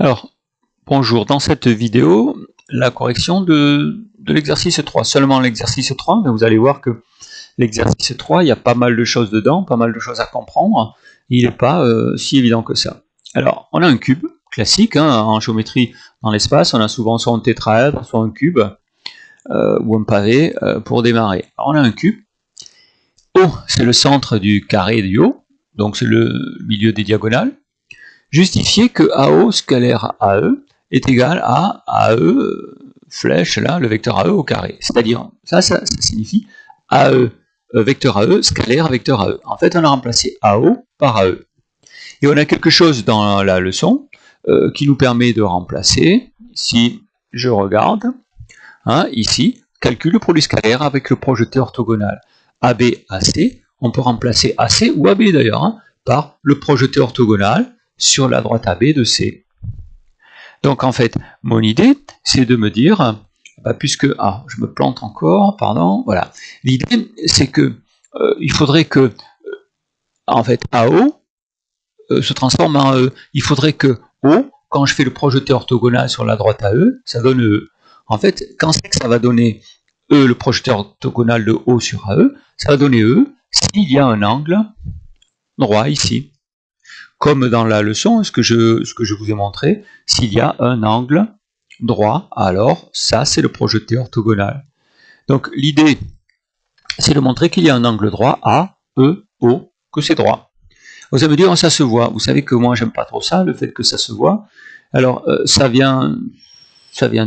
Alors, bonjour, dans cette vidéo, la correction de l'exercice 3, seulement l'exercice 3, mais vous allez voir que l'exercice 3, il y a pas mal de choses dedans, pas mal de choses à comprendre, il n'est pas si évident que ça. Alors, on a un cube classique, hein, en géométrie dans l'espace, on a souvent soit un tétraèdre, soit un cube, ou un pavé pour démarrer. Alors, on a un cube, O c'est le centre du carré du haut, donc c'est le milieu des diagonales. Justifier que AO scalaire AE est égal à AE flèche, là, le vecteur AE au carré. C'est-à-dire, ça signifie AE, vecteur AE, scalaire vecteur AE. En fait, on a remplacé AO par AE. Et on a quelque chose dans la leçon qui nous permet de remplacer, si je regarde, hein, ici, calcul le produit scalaire avec le projeté orthogonal AB, AC. On peut remplacer AC ou AB d'ailleurs, hein, par le projeté orthogonal sur la droite AB de C. Donc en fait, mon idée, c'est de me dire, puisque, je me plante encore, pardon, voilà. L'idée, c'est que il faudrait que, en fait, AO se transforme en E. Il faudrait que O, quand je fais le projeté orthogonal sur la droite AE, ça donne E. En fait, quand c'est que ça va donner E, le projeté orthogonal de O sur AE, ça va donner E s'il y a un angle droit ici. Comme dans la leçon, ce que je vous ai montré, s'il y a un angle droit, alors ça c'est le projeté orthogonal. Donc l'idée, c'est de montrer qu'il y a un angle droit A, E, O, que c'est droit. Vous allez me dire, ça se voit. Vous savez que moi j'aime pas trop ça, le fait que ça se voit. Alors ça vient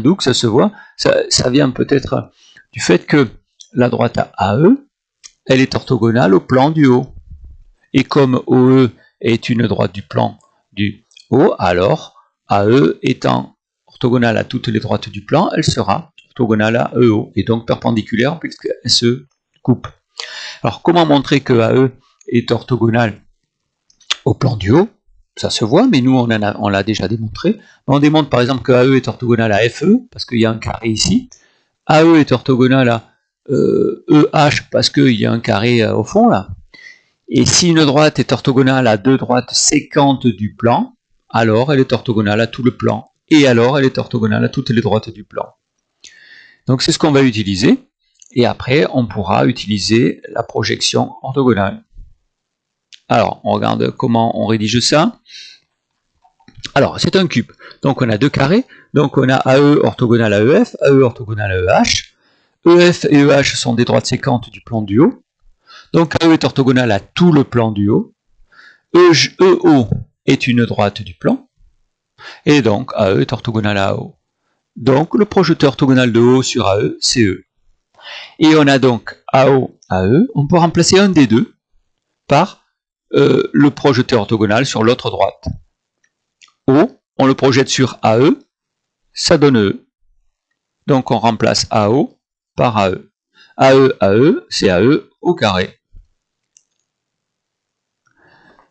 d'où que ça se voit? Ça vient peut-être du fait que la droite AE, elle est orthogonale au plan du haut. Et comme OE est une droite du plan du haut, alors AE étant orthogonale à toutes les droites du plan, elle sera orthogonale à EO, et donc perpendiculaire puisqu'elle se coupe. Alors comment montrer que AE est orthogonale au plan du haut? Ça se voit, mais nous on l'a déjà démontré. On démontre par exemple que AE est orthogonale à FE, parce qu'il y a un carré ici. AE est orthogonale à EH, parce qu'il y a un carré au fond là. Et si une droite est orthogonale à deux droites séquentes du plan, alors elle est orthogonale à tout le plan. Et alors elle est orthogonale à toutes les droites du plan. Donc c'est ce qu'on va utiliser. Et après, on pourra utiliser la projection orthogonale. Alors, on regarde comment on rédige ça. Alors, c'est un cube. Donc on a deux carrés. Donc on a AE orthogonal à EF, AE orthogonal à EH. EF et EH sont des droites séquentes du plan du haut. Donc AE est orthogonal à tout le plan du haut. EO est une droite du plan. Et donc AE est orthogonal à AO. Donc le projeté orthogonal de O sur AE, c'est E. Et on a donc AO, AE. On peut remplacer un des deux par le projeté orthogonal sur l'autre droite. O, on le projette sur AE, ça donne E. Donc on remplace AO par AE. AE, AE, c'est AE au carré.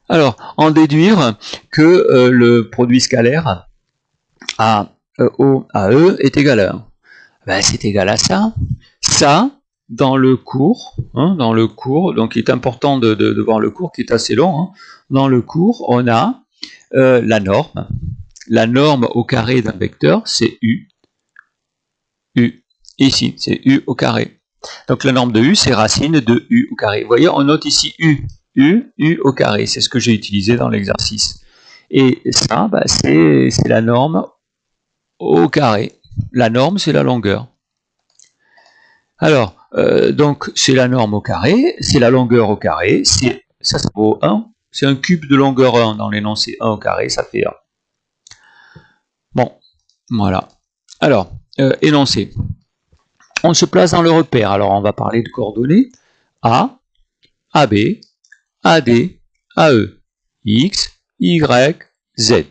Alors, en déduire que le produit scalaire AO, AE est égal à 1. Ben, c'est égal à ça. Ça, dans le cours, donc il est important de voir le cours qui est assez long. Hein. Dans le cours, on a la norme. La norme au carré d'un vecteur, c'est U. U. Ici, c'est U au carré. Donc la norme de U, c'est racine de U au carré. Vous voyez, on note ici U. U au carré. C'est ce que j'ai utilisé dans l'exercice. Et ça, bah, c'est la norme au carré. La norme, c'est la longueur. Alors, donc, c'est la norme au carré, c'est la longueur au carré, ça vaut 1. C'est un cube de longueur 1 dans l'énoncé 1 au carré, ça fait 1. Bon, voilà. Alors, énoncé. On se place dans le repère. Alors, on va parler de coordonnées. A, AB, AD, AE, X, Y, Z.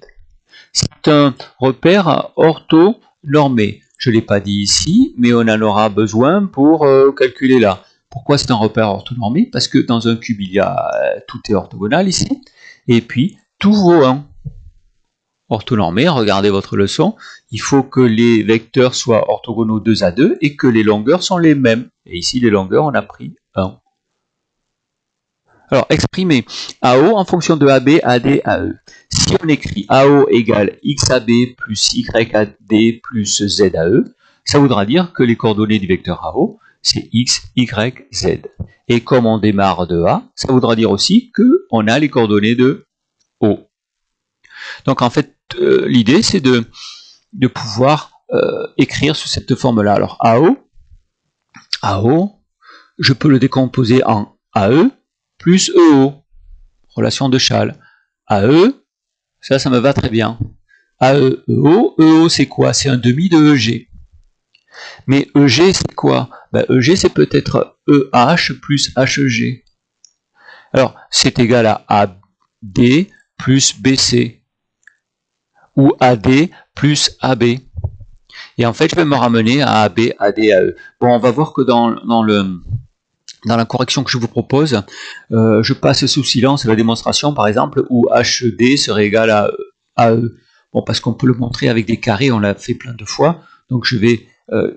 C'est un repère orthonormé. Je ne l'ai pas dit ici, mais on en aura besoin pour calculer là. Pourquoi c'est un repère orthonormé? Parce que dans un cube, tout est orthogonal ici, et puis tout vaut 1. Orthonormé, regardez votre leçon, il faut que les vecteurs soient orthogonaux 2 à 2 et que les longueurs sont les mêmes. Et ici, les longueurs, on a pris 1. Alors, exprimer AO en fonction de AB, AD, AE. Si on écrit AO égale XAB plus YAD plus ZAE, ça voudra dire que les coordonnées du vecteur AO, c'est X, Y, Z. Et comme on démarre de A, ça voudra dire aussi qu'on a les coordonnées de O. Donc en fait, l'idée c'est de pouvoir écrire sous cette forme-là. Alors AO, je peux le décomposer en AE plus EO, relation de Chasles. AE, ça me va très bien. AE, EO c'est quoi? C'est un demi de EG. Mais EG c'est quoi? EG c'est peut-être EH plus HG. Alors c'est égal à AD plus BC ou AD plus AB. Et en fait je vais me ramener à AB, AD, AE. Bon, on va voir que dans la correction que je vous propose, je passe sous silence la démonstration par exemple où HD serait égal à AE. Bon, parce qu'on peut le montrer avec des carrés, on l'a fait plein de fois, donc je vais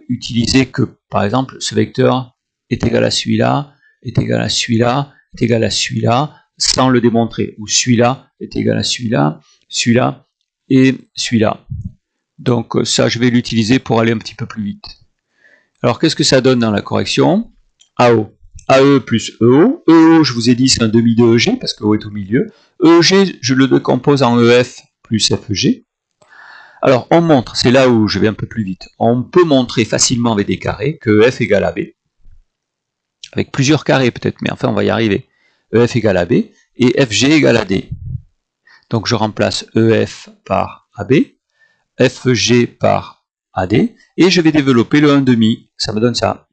utiliser que par exemple ce vecteur est égal à celui-là, est égal à celui-là, est égal à celui-là, sans le démontrer, ou celui-là est égal à celui-là, celui-là et celui-là. Donc ça je vais l'utiliser pour aller un petit peu plus vite. Alors qu'est-ce que ça donne dans la correction? AO. AE plus EO. EO, je vous ai dit, c'est un demi de EG, parce que O est au milieu. EG, je le décompose en EF plus FEG. Alors, on montre, c'est là où je vais un peu plus vite, on peut montrer facilement avec des carrés que EF égale AB. Avec plusieurs carrés peut-être, mais enfin on va y arriver. EF égale AB et FG égale AD. Donc je remplace EF par AB, FG par AD, et je vais développer le 1,5. Ça me donne ça.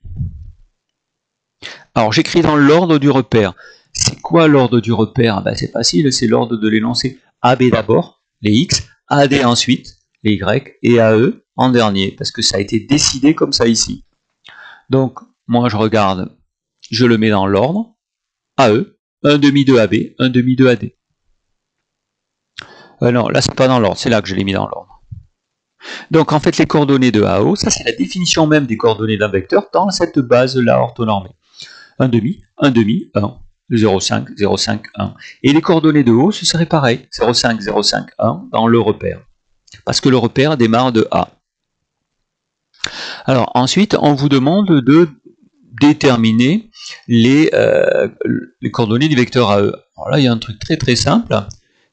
Alors j'écris dans l'ordre du repère. C'est quoi l'ordre du repère? C'est facile, c'est l'ordre de l'énoncé. AB d'abord, les X, AD ensuite, les Y, et AE en dernier, parce que ça a été décidé comme ça ici. Donc moi je regarde, je le mets dans l'ordre, AE, 1,5 de AB, 1,5 de AD. Non, là c'est pas dans l'ordre, c'est là que je l'ai mis dans l'ordre. Donc en fait les coordonnées de AO, ça c'est la définition même des coordonnées d'un vecteur dans cette base-là orthonormée. 1,5, 1,5, 1, 0,5, 0,5, 1. Et les coordonnées de haut, ce serait pareil, 0,5, 0,5, 1 dans le repère. Parce que le repère démarre de A. Alors ensuite, on vous demande de déterminer les coordonnées du vecteur AE. Alors là, il y a un truc très très simple,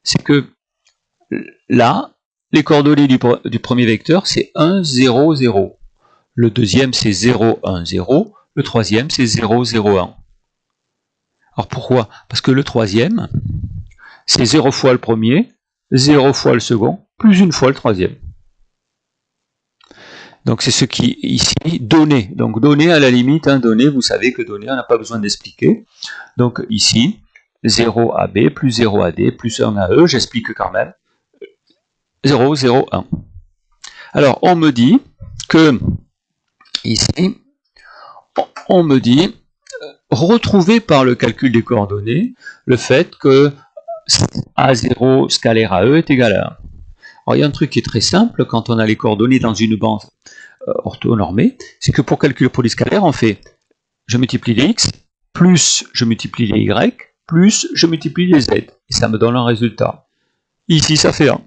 c'est que là, les coordonnées du premier vecteur, c'est 1, 0, 0. Le deuxième, c'est 0, 1, 0. Le troisième, c'est 0, 0, 1. Alors pourquoi? Parce que le troisième, c'est 0 fois le premier, 0 fois le second, plus une fois le troisième. Donc c'est ce qui ici, donné. Donc donné à la limite, donné, vous savez que donné, on n'a pas besoin d'expliquer. Donc ici, 0 AB plus 0 AD plus 1 AE, j'explique quand même. 0, 0, 1. Alors on me dit que, ici, on me dit, retrouver par le calcul des coordonnées le fait que A0 scalaire AE est égal à 1. Alors il y a un truc qui est très simple quand on a les coordonnées dans une bande orthonormée, c'est que pour calculer le produit scalaire, on fait je multiplie les x, plus je multiplie les y, plus je multiplie les z, et ça me donne un résultat. Ici ça fait 1.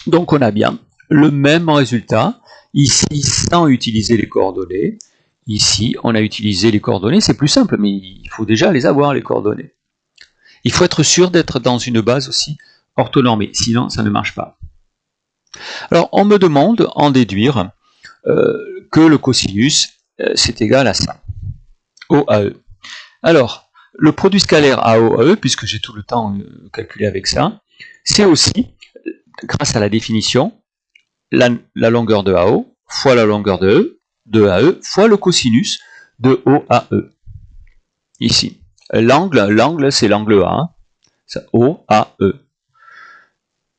Donc on a bien le même résultat, ici sans utiliser les coordonnées. Ici, on a utilisé les coordonnées, c'est plus simple, mais il faut déjà les avoir, les coordonnées. Il faut être sûr d'être dans une base aussi orthonormée, sinon ça ne marche pas. Alors, on me demande en déduire que le cosinus, c'est égal à ça, OAE. Alors, le produit scalaire AOAE, puisque j'ai tout le temps calculé avec ça, c'est aussi, grâce à la définition, la longueur de AO fois la longueur de AE fois le cosinus de OAE. Ici. L'angle, c'est l'angle A. Hein. OAE.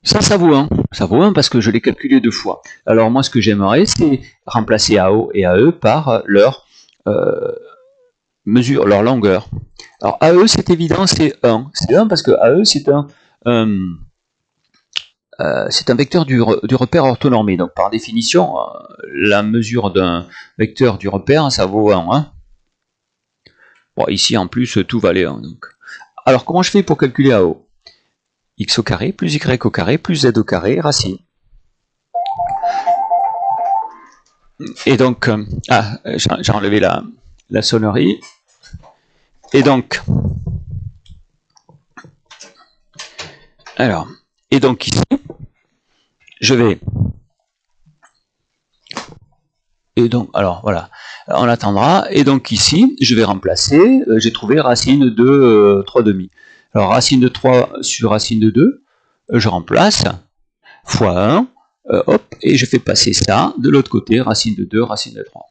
Ça vaut 1. Ça vaut 1 parce que je l'ai calculé 2 fois. Alors moi, ce que j'aimerais, c'est remplacer AO et AE par leur mesure, leur longueur. Alors AE, c'est évident, c'est 1. C'est 1 parce que AE, c'est un vecteur du repère orthonormé. Donc par définition, la mesure d'un vecteur du repère, ça vaut 1. Hein. Bon, ici en plus, tout valait 1. Donc Alors, comment je fais pour calculer AO? X au carré plus Y au carré plus Z au carré, racine. Et donc, j'ai enlevé la sonnerie. Et donc, ici, je vais... Et donc, alors voilà, on attendra. Et donc ici, je vais remplacer, j'ai trouvé racine de 3 demi. Alors racine de 3 sur racine de 2, je remplace, fois 1, hop, et je fais passer ça de l'autre côté, racine de 2, racine de 3.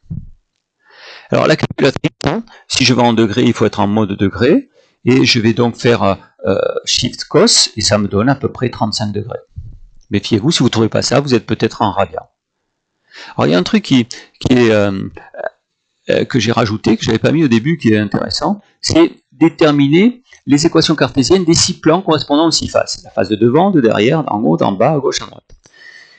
Alors la calculatrice, hein, si je vais en degrés, il faut être en mode degré, et je vais donc faire Shift cos, et ça me donne à peu près 35 degrés. Méfiez-vous, si vous ne trouvez pas ça, vous êtes peut-être en radian. Alors il y a un truc qui est que j'ai rajouté, que je n'avais pas mis au début, qui est intéressant, c'est déterminer les équations cartésiennes des 6 plans correspondant aux 6 faces. La face de devant, de derrière, d'en haut, d'en bas, à gauche, à droite.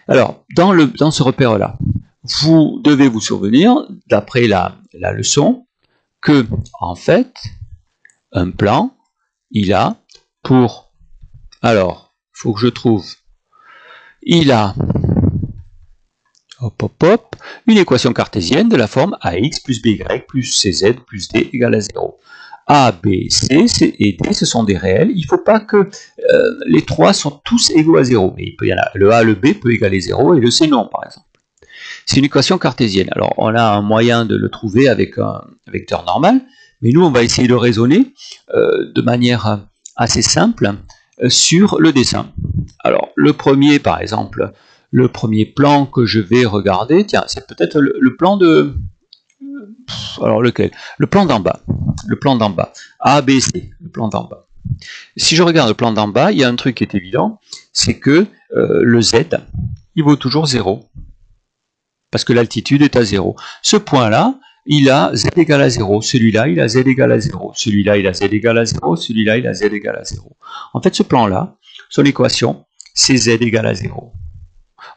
Alors, dans ce repère-là, vous devez vous souvenir, d'après la leçon, que, en fait, un plan, il a pour... Alors, il faut que je trouve... Il a... Hop, hop, hop, une équation cartésienne de la forme AX plus BY plus CZ plus D égale à 0. A, B, C et D, ce sont des réels. Il ne faut pas que les trois sont tous égaux à 0. Mais il peut y en avoir, le A, le B peut égaler 0 et le C non, par exemple. C'est une équation cartésienne. Alors, on a un moyen de le trouver avec un vecteur normal, mais nous, on va essayer de raisonner de manière assez simple sur le dessin. Alors, le premier, par exemple, le premier plan que je vais regarder, tiens, c'est peut-être le plan de... Alors, lequel? Le plan d'en bas. Le plan d'en bas. A, B, C, le plan d'en bas. Si je regarde le plan d'en bas, il y a un truc qui est évident, c'est que le Z, il vaut toujours 0. Parce que l'altitude est à 0. Ce point-là, il a Z égale à 0. Celui-là, il a Z égale à 0. Celui-là, il a Z égale à 0. Celui-là, il a Z égale à 0. En fait, ce plan-là, son équation, c'est Z égale à 0.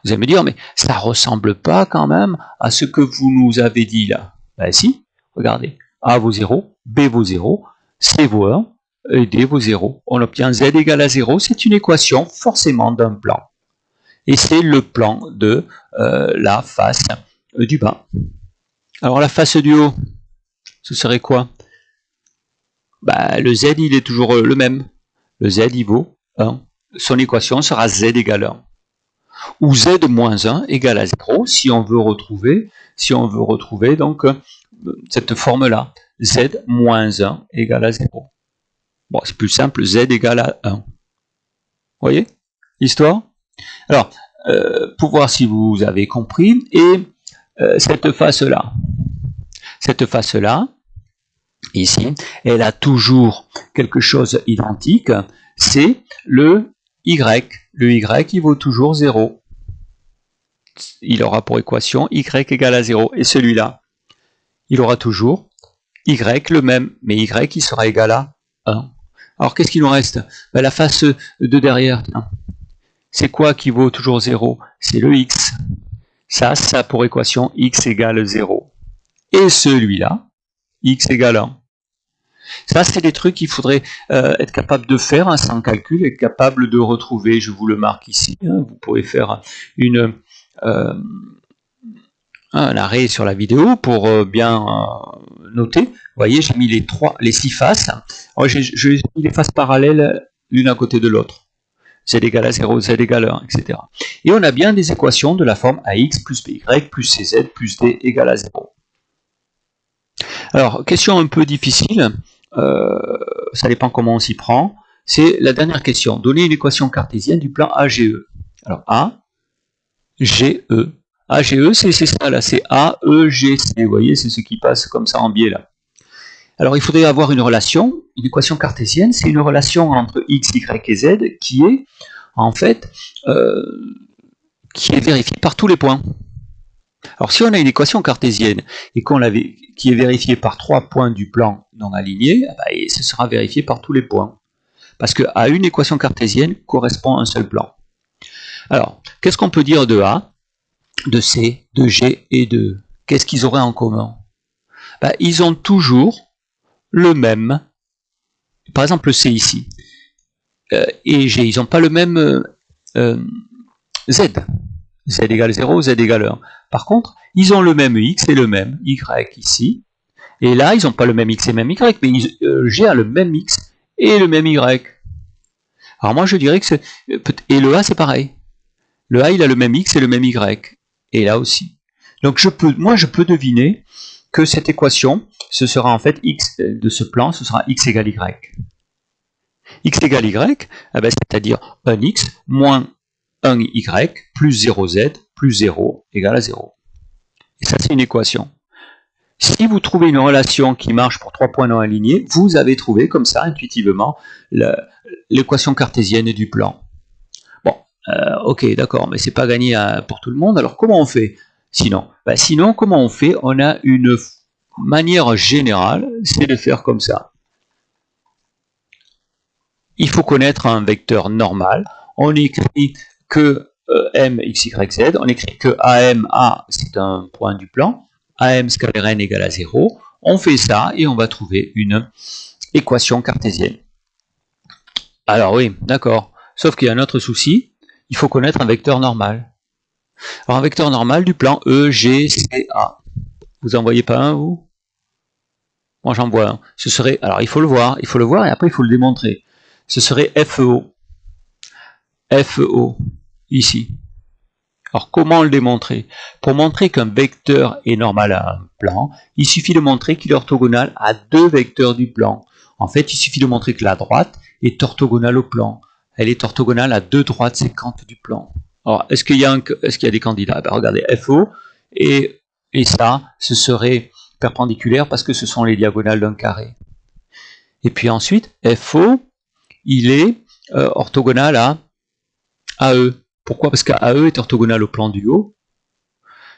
Vous allez me dire, mais ça ne ressemble pas quand même à ce que vous nous avez dit là. Ben si, regardez. A vaut 0, B vaut 0, C vaut 1, et D vaut 0. On obtient Z égale à 0. C'est une équation forcément d'un plan. Et c'est le plan de la face du bas. Alors la face du haut, ce serait quoi? Ben, le Z, il est toujours le même. Le Z, il vaut 1. Son équation sera Z égale 1. Ou Z moins 1 égale à 0 si on veut retrouver, donc cette forme-là. Z moins 1 égale à 0. Bon, c'est plus simple, Z égale à 1. Vous voyez l'histoire? Alors, pour voir si vous avez compris, et cette face-là, ici, elle a toujours quelque chose identique, c'est le Y. Le Y, il vaut toujours 0. Il aura pour équation Y égale à 0. Et celui-là, il aura toujours Y le même, mais Y il sera égal à 1. Alors qu'est-ce qu'il nous reste? Ben, la face de derrière, c'est quoi qui vaut toujours 0? C'est le X. Ça a pour équation X égale 0. Et celui-là, X égale 1. Ça, c'est des trucs qu'il faudrait être capable de faire hein, sans calcul, être capable de retrouver. Je vous le marque ici. Hein, vous pouvez faire un arrêt sur la vidéo pour bien noter. Vous voyez, j'ai mis les 6 faces. J'ai mis les faces parallèles l'une à côté de l'autre. Z égale à 0, Z égale à 1, etc. Et on a bien des équations de la forme AX plus BY plus CZ plus D égale à 0. Alors, question un peu difficile, ça dépend comment on s'y prend, c'est la dernière question. Donner une équation cartésienne du plan AGE. Alors, A, G, E. AGE, c'est ça là, c'est A, E, G, C. Vous voyez, c'est ce qui passe comme ça en biais là. Alors, il faudrait avoir une relation, une équation cartésienne, c'est une relation entre X, Y et Z qui est, en fait, qui est vérifiée par tous les points. Alors si on a une équation cartésienne et qui est vérifiée par 3 points du plan non alignés, ben, ce sera vérifié par tous les points. Parce qu'à une équation cartésienne correspond un seul plan. Alors, qu'est-ce qu'on peut dire de A, de C, de G et de E? Qu'est-ce qu'ils auraient en commun? Ben, ils ont toujours le même par exemple C ici, et G, ils n'ont pas le même Z. Z égale 0, Z égale 1. Par contre, ils ont le même X et le même Y ici. Et là, ils n'ont pas le même X et le même Y, mais G a le même X et le même Y. Alors moi, je dirais que c'est... Et le A, c'est pareil. Le A, il a le même X et le même Y. Et là aussi. Donc moi, je peux deviner que cette équation, ce sera en fait X de ce plan, ce sera X égale Y. X égale Y, eh ben, c'est-à-dire un X moins un Y plus 0Z plus 0 égale à 0. Et ça, c'est une équation. Si vous trouvez une relation qui marche pour 3 points non alignés, vous avez trouvé comme ça, intuitivement, l'équation cartésienne du plan. Bon, ok, d'accord, mais c'est pas gagné pour tout le monde. Alors, comment on fait sinon? Sinon, comment on fait? On a une manière générale, c'est de faire comme ça. Il faut connaître un vecteur normal. On écrit que M, X, Y, Z. On écrit que AM, A, c'est un point du plan. AM scalaire n égale à 0. On fait ça et on va trouver une équation cartésienne. Alors oui, d'accord. Sauf qu'il y a un autre souci. Il faut connaître un vecteur normal. Alors un vecteur normal du plan E, G, C, A. Vous en voyez pas un, vous? Moi j'en vois un. Ce serait, alors il faut le voir et après il faut le démontrer. Ce serait FEO. FEO, ici. Alors comment le démontrer? Pour montrer qu'un vecteur est normal à un plan, il suffit de montrer qu'il est orthogonal à deux vecteurs du plan. En fait, il suffit de montrer que la droite est orthogonale au plan. Elle est orthogonale à deux droites séquentes du plan. Alors, est-ce qu'il y a des candidats? Regardez, FO et ça, ce serait perpendiculaire parce que ce sont les diagonales d'un carré. Et puis ensuite, FO, il est orthogonal à AE. Pourquoi? Parce qu'AE est orthogonal au plan du haut.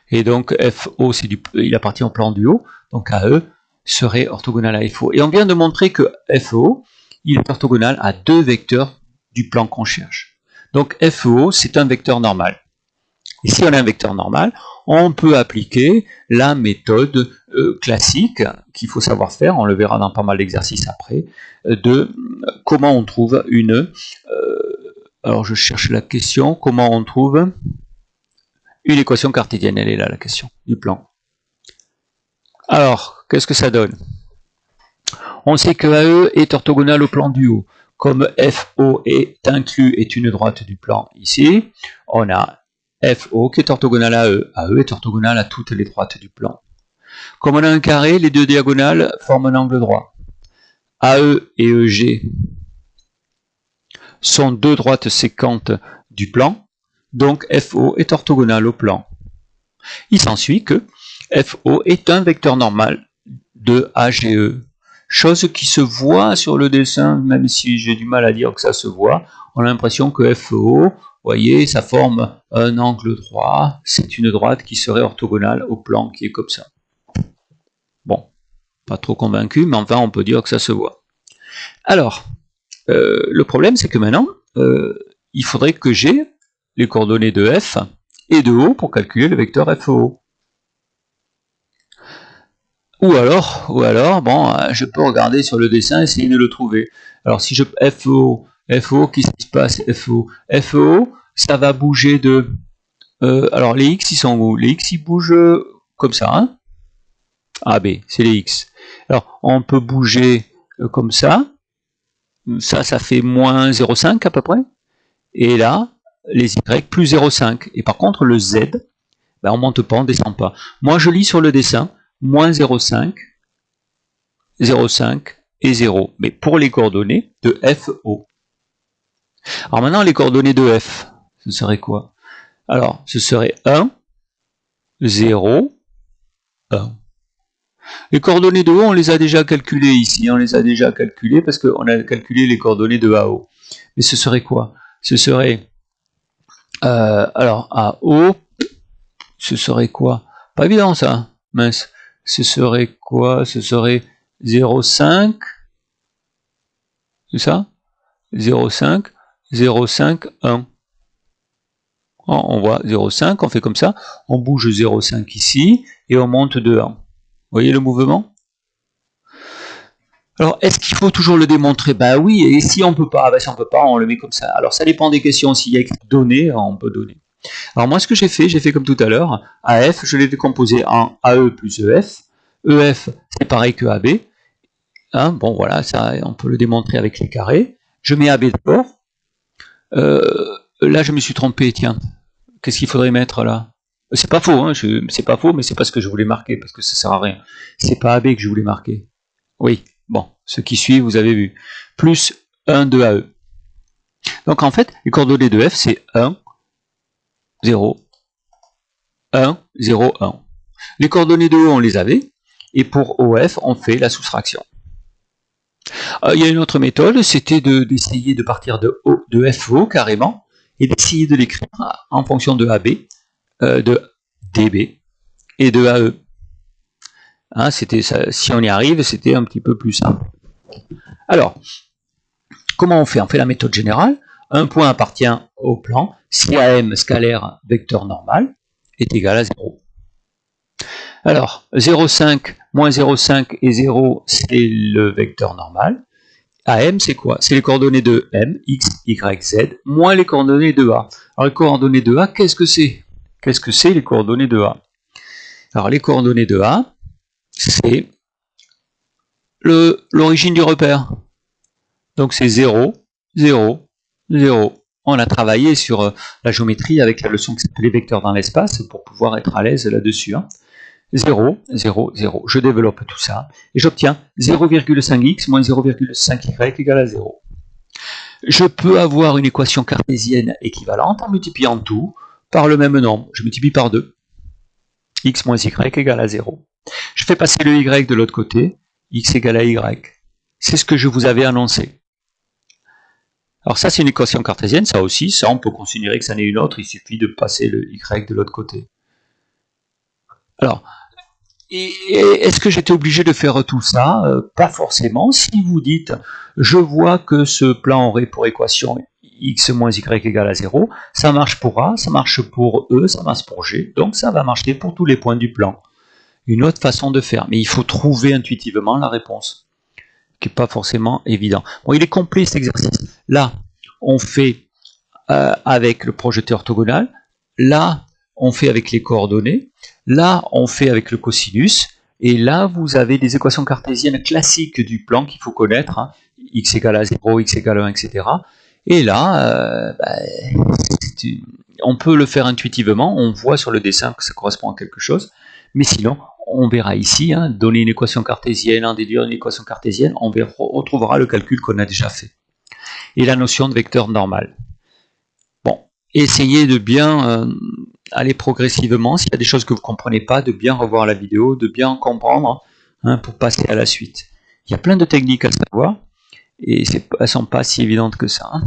Et donc FO, il appartient au plan du haut. Donc AE serait orthogonal à FO. Et on vient de montrer que FO, il est orthogonal à deux vecteurs du plan qu'on cherche. Donc FO, c'est un vecteur normal. Et si on a un vecteur normal, on peut appliquer la méthode classique qu'il faut savoir faire, on le verra dans pas mal d'exercices après, de comment on trouve une... alors je cherche la question, comment on trouve une équation cartésienne, elle est là la question du plan. Alors, qu'est-ce que ça donne? On sait que AE est orthogonal au plan du haut. Comme FO est inclus, est une droite du plan ici, on a FO qui est orthogonal à AE. AE est orthogonal à toutes les droites du plan. Comme on a un carré, les deux diagonales forment un angle droit. AE et EG sont deux droites séquentes du plan, donc FO est orthogonal au plan. Il s'ensuit que FO est un vecteur normal de AGE, chose qui se voit sur le dessin, même si j'ai du mal à dire que ça se voit. On a l'impression que FO, vous voyez, ça forme un angle droit, c'est une droite qui serait orthogonale au plan qui est comme ça. Bon, pas trop convaincu, mais enfin on peut dire que ça se voit. Alors, le problème c'est que maintenant, il faudrait que j'ai les coordonnées de F et de O pour calculer le vecteur FO. Ou alors, bon, je peux regarder sur le dessin et essayer de le trouver. Alors si je FO, qu'est-ce qui se passe? FO, ça va bouger de... alors les X, ils sont où? Les X, ils bougent comme ça, hein? A, B, c'est les X. Alors, on peut bouger comme ça. Ça fait moins 0,5 à peu près. Et là, les Y, plus 0,5. Et par contre, le Z, ben, on monte pas, on descend pas. Moi, je lis sur le dessin, moins 0,5, 0,5 et 0. Mais pour les coordonnées de FO. Alors maintenant, les coordonnées de F, ce serait quoi? Alors, ce serait 1, 0, 1. Les coordonnées de O, on les a déjà calculées ici. On les a déjà calculées parce qu'on a calculé les coordonnées de AO. Mais ce serait quoi? Ce serait... alors, AO, ce serait quoi? Pas évident ça, mince. Ce serait quoi? Ce serait 0,5. C'est ça? 0,5, 0,5, 1. On voit 0,5, on fait comme ça. On bouge 0,5 ici et on monte de 1. Vous voyez le mouvement? Alors, est-ce qu'il faut toujours le démontrer? Ben oui, et si on peut pas, ben si on peut pas, on le met comme ça. Alors, ça dépend des questions. S'il y a écrit données, on peut donner. Alors moi, ce que j'ai fait comme tout à l'heure, AF, je l'ai décomposé en AE plus EF. EF, c'est pareil que AB. Hein, bon, voilà, ça, on peut le démontrer avec les carrés. Je mets AB d'abord. Là, je me suis trompé, tiens. Qu'est-ce qu'il faudrait mettre là? C'est pas faux, hein, c'est pas faux, mais c'est pas ce que je voulais marquer, parce que ça sert à rien. C'est pas AB que je voulais marquer. Oui, bon, ceux qui suivent, vous avez vu. Plus 1 de AE. Donc en fait, les coordonnées de F, c'est 1, 0, 1, 0, 1. Les coordonnées de E, on les avait, et pour OF, on fait la soustraction. Il y a une autre méthode, c'était d'essayer de partir de FO carrément, et d'essayer de l'écrire en fonction de AB, de DB et de AE. Hein, si on y arrive, c'était un petit peu plus simple. Alors, comment on fait? On fait la méthode générale. Un point appartient au plan si AM scalaire vecteur normal est égal à 0. Alors, 0,5, moins 0,5 et 0, c'est le vecteur normal. AM, c'est quoi? C'est les coordonnées de M, X, Y, Z, moins les coordonnées de A. Alors, les coordonnées de A, qu'est-ce que c'est? Qu'est-ce que c'est les coordonnées de A? Alors, les coordonnées de A, c'est l'origine du repère. Donc, c'est 0, 0, 0. On a travaillé sur la géométrie avec la leçon qui s'appelle les vecteurs dans l'espace pour pouvoir être à l'aise là-dessus. 0, 0, 0. Je développe tout ça et j'obtiens 0,5x moins 0,5y égale à 0. Je peux avoir une équation cartésienne équivalente en multipliant tout par le même nombre. Je multiplie par 2. X moins y égale à 0. Je fais passer le y de l'autre côté. X égale à y. C'est ce que je vous avais annoncé. Alors ça, c'est une équation cartésienne. Ça aussi, ça, on peut considérer que ça n'est une autre. Il suffit de passer le y de l'autre côté. Alors, est-ce que j'étais obligé de faire tout ça? Pas forcément. Si vous dites, je vois que ce plan aurait pour équation x moins y égale à 0, ça marche pour A, ça marche pour E, ça marche pour G, donc ça va marcher pour tous les points du plan. Une autre façon de faire, mais il faut trouver intuitivement la réponse, qui n'est pas forcément évident. Bon, il est complet cet exercice. Là, on fait avec le projeté orthogonal. Là, on fait avec les coordonnées. Là, on fait avec le cosinus. Et là, vous avez des équations cartésiennes classiques du plan qu'il faut connaître. Hein. X égale à 0, x égale à 1, etc. Et là, on peut le faire intuitivement. On voit sur le dessin que ça correspond à quelque chose. Mais sinon, on verra ici, hein, donner une équation cartésienne, en déduire une équation cartésienne, on retrouvera le calcul qu'on a déjà fait. Et la notion de vecteur normal. Bon, essayez de bien aller progressivement. S'il y a des choses que vous ne comprenez pas, de bien revoir la vidéo, de bien comprendre, hein, pour passer à la suite. Il y a plein de techniques à savoir, et elles ne sont pas si évidentes que ça. Hein.